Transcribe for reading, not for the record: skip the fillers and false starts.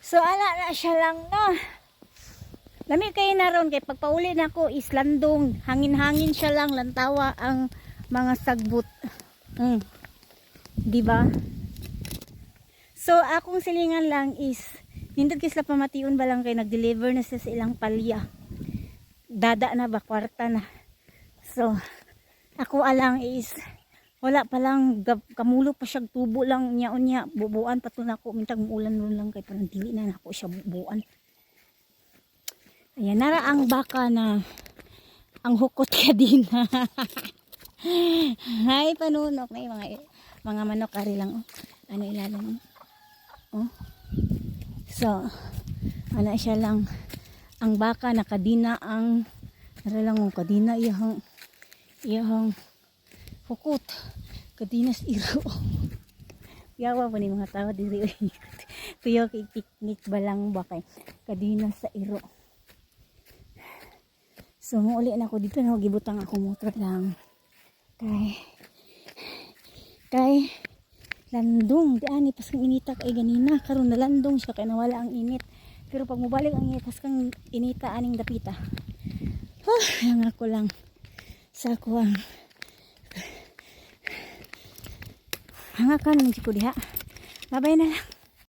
So ana na siya lang no. Lami kayo na ron kay pagpauli na ko is landong, hangin-hangin siya lang, lantawa ang mga sagbot. Di ba? So akong silingan lang is nindot kisla pamation ba lang kay nag-deliver na sa ilang palya. Dada na ba kwarta na. So ako alang is wala pa lang kamulo pa siya tubo lang unya bubuan pa to nako mintag muulan lang kay parang dili na nako siya bubuan. Ayan, nara ang baka na ang hukot ka din. Hay, panunok na yung mga manok ari lang. Oh. Ano ilalim? Oh. So, ano siya lang. Ang baka nakadina ang nara lang ang kadina iyang hukot. Kadinas iro. Yawa po ni mga tao diri. Tuyo kay picnic ba lang ba kay kadinas sa iro. So, muuli na ako dito na gibutang ako motor lang. Kay landong. Di ani, paskang inita kay ganina. Karon na landong siya kaya nawala ang init. Pero pag mubalik ang init, paskang inita aning dapita. Yang ako lang sa kuwang. Hangakan mo ko diha. Babay na lang.